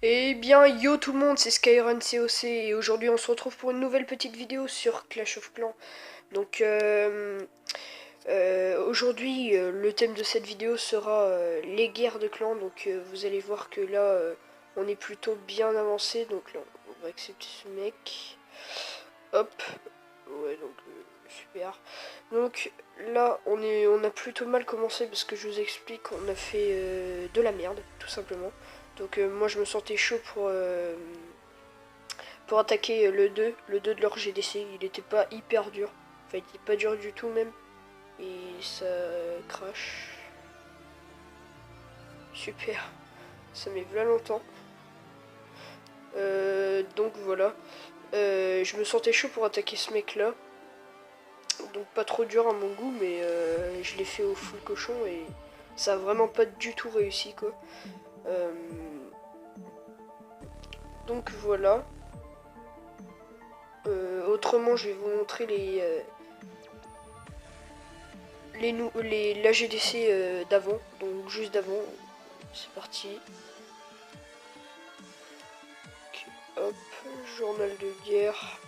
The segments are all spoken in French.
Eh bien, yo tout le monde, c'est Skyrun COC et aujourd'hui on se retrouve pour une nouvelle petite vidéo sur Clash of Clans. Donc aujourd'hui le thème de cette vidéo sera les guerres de clans. Donc vous allez voir que là on est plutôt bien avancé. Donc là on va accepter ce mec. Hop. Ouais donc super. Donc là on a plutôt mal commencé parce que je vous explique, on a fait de la merde tout simplement. Donc moi je me sentais chaud pour attaquer le 2 de leur GDC. Il était pas hyper dur. Enfin il était pas dur du tout même. Et ça crash. Super. Ça met v'là longtemps. Donc voilà. Je me sentais chaud pour attaquer ce mec là. Donc pas trop dur à mon goût, mais je l'ai fait au full cochon et ça a vraiment pas du tout réussi quoi. Euh, donc voilà. Autrement, je vais vous montrer la GDC d'avant, donc juste d'avant. C'est parti. Okay, hop, journal de guerre.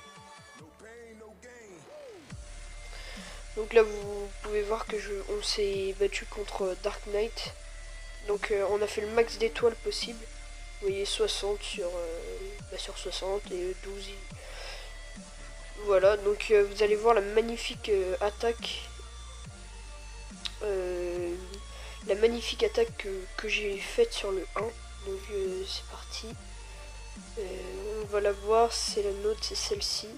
Donc là, vous pouvez voir que on s'est battu contre Dark Knight. Donc on a fait le max d'étoiles possible. Vous voyez 60 sur 60 et 12. Voilà, donc vous allez voir la magnifique attaque. Euh, la magnifique attaque que j'ai faite sur le 1. Donc c'est parti. On va la voir, c'est la nôtre, c'est celle-ci.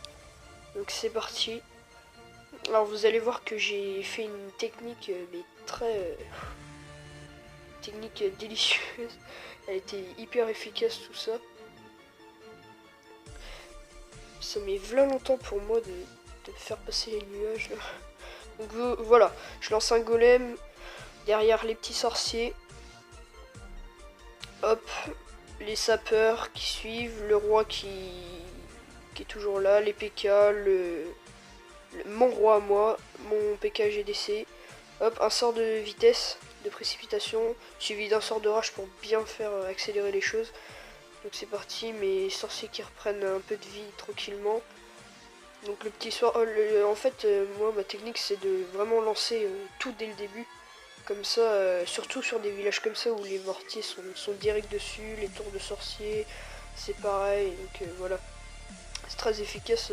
Donc c'est parti. Alors vous allez voir que j'ai fait une technique mais très technique délicieuse. Elle était hyper efficace tout ça. Ça met v'là longtemps pour moi de faire passer les nuages là. Donc voilà, je lance un golem derrière les petits sorciers. Hop, les sapeurs qui suivent, le roi qui est toujours là, les PK, mon roi à moi, mon PK GDC. Hop, un sort de vitesse, de précipitation, suivi d'un sort de rage pour bien faire accélérer les choses. Donc c'est parti, mes sorciers qui reprennent un peu de vie tranquillement. Donc le petit soir, en fait, moi ma technique c'est de vraiment lancer tout dès le début. Comme ça, surtout sur des villages comme ça où les mortiers sont direct dessus, les tours de sorciers, c'est pareil. Donc voilà, c'est très efficace.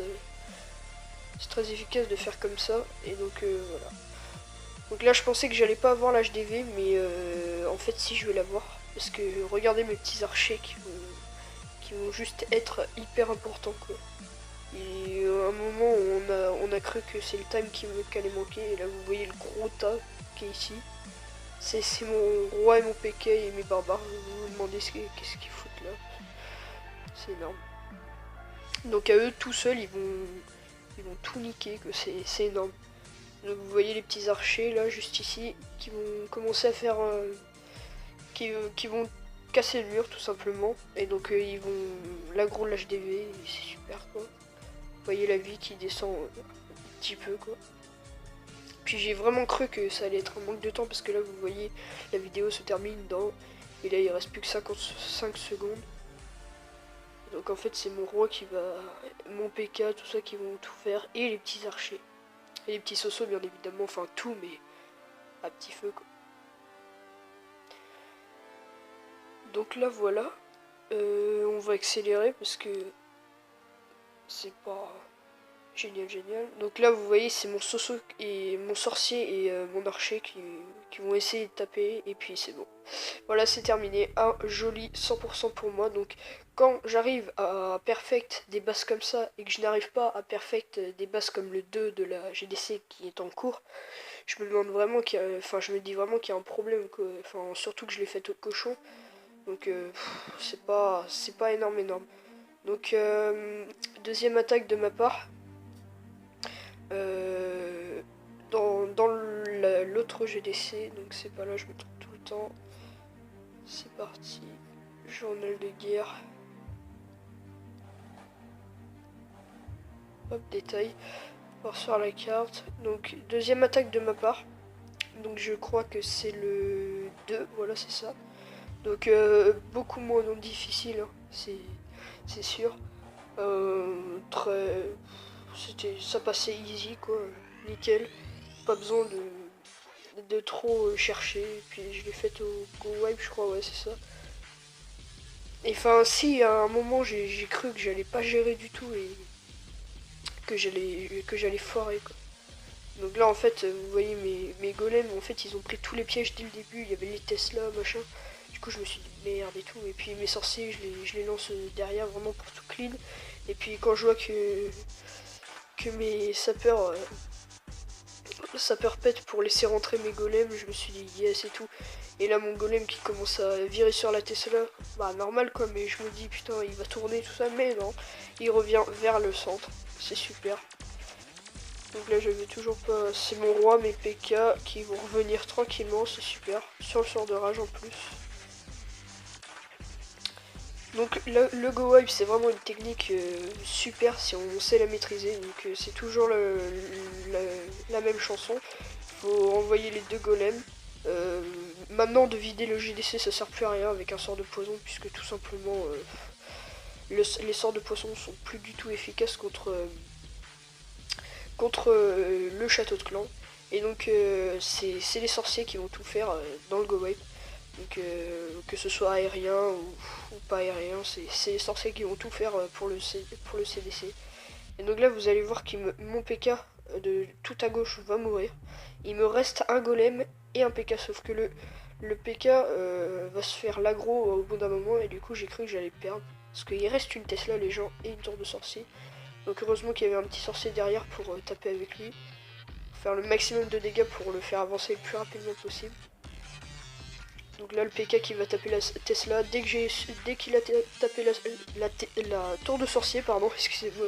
C'est très efficace de faire comme ça. Et donc voilà. Donc là je pensais que j'allais pas avoir l'HDV, mais en fait si, je vais l'avoir. Parce que regardez mes petits archers qui vont juste être hyper importants quoi. Et à un moment on a cru que c'est le time qui allait manquer. Et là vous voyez le gros tas qui est ici. C'est mon roi et mon PK et mes barbares. Vous vous demandez qu'est-ce qu'ils foutent là. C'est énorme. Donc à eux tout seuls ils vont tout niquer, que c'est énorme. Donc vous voyez les petits archers là juste ici qui vont commencer à faire qui vont casser le mur tout simplement. Et donc ils vont l'aggro l'HDV, c'est super quoi. Vous voyez la vie qui descend un petit peu quoi. Puis j'ai vraiment cru que ça allait être un manque de temps parce que là vous voyez la vidéo se termine dans, et là il reste plus que 55 secondes. Donc en fait c'est mon roi qui va, mon PK, tout ça qui vont tout faire, et les petits archers. Et les petits sosos bien évidemment, enfin tout mais à petit feu quoi. Donc là voilà, on va accélérer parce que c'est pas génial. Donc là vous voyez c'est mon soso et mon sorcier et mon archer qui vont essayer de taper et puis c'est bon. Voilà, c'est terminé, un joli 100% pour moi. Donc quand j'arrive à perfect des bases comme ça et que je n'arrive pas à perfect des bases comme le 2 de la GDC qui est en cours, je me demande vraiment je me dis vraiment qu'il y a un problème quoi. Enfin surtout que je l'ai fait au cochon. Donc c'est pas énorme. Donc deuxième attaque de ma part. Euh, dans l'autre GDC, donc c'est pas là, je me trompe tout le temps. C'est parti. Journal de guerre. Hop, détail. Voir sur la carte. Donc, deuxième attaque de ma part. Donc, je crois que c'est le 2. Voilà, c'est ça. Donc beaucoup moins difficile, hein, c'est sûr. Très, ça passait easy quoi, nickel. Pas besoin de trop chercher. Et puis je l'ai fait au Go Wipe, je crois, ouais c'est ça. Et enfin si à un moment j'ai cru que j'allais pas gérer du tout et que j'allais foirer quoi. Donc là en fait vous voyez mes golems en fait ils ont pris tous les pièges dès le début, il y avait les Tesla machin. Du coup je me suis dit merde et tout, et puis mes sorciers je les lance derrière vraiment pour tout clean. Et puis quand je vois que mes sapeurs pètent pour laisser rentrer mes golems, je me suis dit yes et tout. Et là mon golem qui commence à virer sur la Tesla, bah normal quoi, mais je me dis putain il va tourner tout ça, mais non, il revient vers le centre, c'est super. Donc là j'avais toujours pas, c'est mon roi, mes PK qui vont revenir tranquillement, c'est super, sur le sort de rage en plus. Donc le Go Wipe c'est vraiment une technique super si on sait la maîtriser, donc c'est toujours la même chanson. Faut envoyer les deux golems. Maintenant de vider le GDC ça sert plus à rien avec un sort de poison puisque tout simplement les sorts de poison sont plus du tout efficaces contre le château de clan. Et donc c'est les sorciers qui vont tout faire dans le Go Wipe. Donc que ce soit aérien ou pas aérien, c'est les sorciers qui vont tout faire pour le CDC. Et donc là vous allez voir que mon PK de tout à gauche va mourir. Il me reste un golem et un PK, sauf que le PK va se faire l'aggro au bout d'un moment et du coup j'ai cru que j'allais perdre. Parce qu'il reste une Tesla les gens et une tour de sorcier. Donc heureusement qu'il y avait un petit sorcier derrière pour taper avec lui. Faire le maximum de dégâts pour le faire avancer le plus rapidement possible. Donc là le PK qui va taper la Tesla, dès qu'il a tapé la tour de sorcier, pardon, excusez-moi,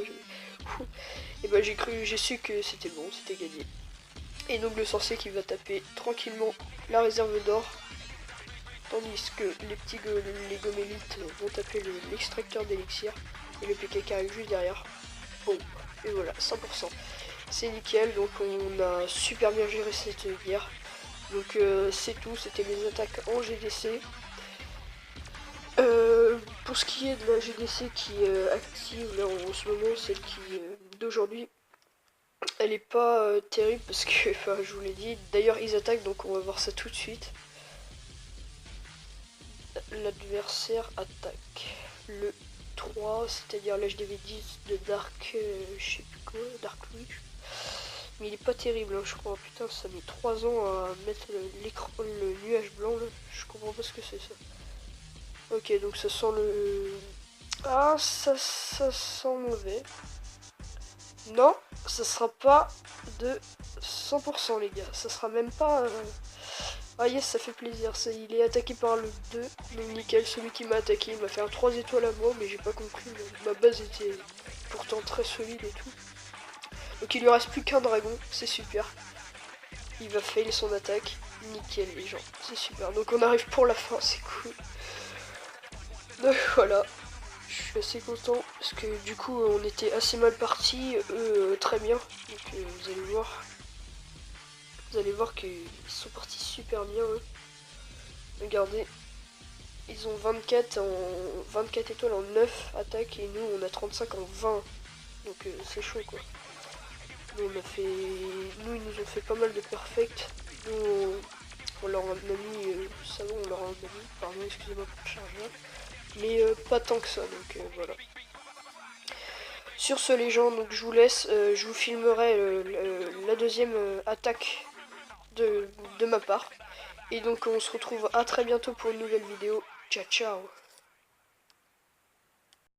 et bah j'ai su que c'était bon, c'était gagné. Et donc le sorcier qui va taper tranquillement la réserve d'or, tandis que les gomélites vont taper l'extracteur d'élixir, et le PK qui arrive juste derrière. Bon, et voilà, 100%. C'est nickel, donc on a super bien géré cette guerre. Donc c'est tout, c'était les attaques en GDC. Pour ce qui est de la GDC qui est active là en ce moment, celle qui d'aujourd'hui, elle est pas terrible parce que, enfin je vous l'ai dit, d'ailleurs ils attaquent donc on va voir ça tout de suite. L'adversaire attaque le 3, c'est-à-dire l'HDV10 de Dark, je sais plus quoi, Dark Louis. Mais il est pas terrible, hein, je crois. Putain, ça met 3 ans à mettre l'écran, le nuage blanc là. Je comprends pas ce que c'est ça. Ok, donc ça sent le... Ah, ça sent mauvais. Non, ça sera pas de 100% les gars. Ça sera même pas... Ah yes, ça fait plaisir. Il est attaqué par le 2. Donc nickel, celui qui m'a attaqué, il m'a fait un 3 étoiles à moi, mais j'ai pas compris. Ma base était pourtant très solide et tout. Donc il lui reste plus qu'un dragon, c'est super. Il va fail son attaque. Nickel les gens, c'est super. Donc on arrive pour la fin, c'est cool. Donc voilà, je suis assez content parce que du coup on était assez mal partis, eux très bien. Donc vous allez voir. Vous allez voir qu'ils sont partis super bien eux. Regardez. Ils ont 24 étoiles en 9 attaques et nous on a 35 en 20. Donc c'est chaud quoi. Nous, ils nous ont fait pas mal de perfect. Nous, on leur a mis, ça va, on leur a mis, pardon, excusez-moi pour le chargeur. Mais pas tant que ça, donc voilà. Sur ce les gens, donc je vous laisse, je vous filmerai la deuxième attaque de ma part. Et donc on se retrouve à très bientôt pour une nouvelle vidéo. Ciao ciao.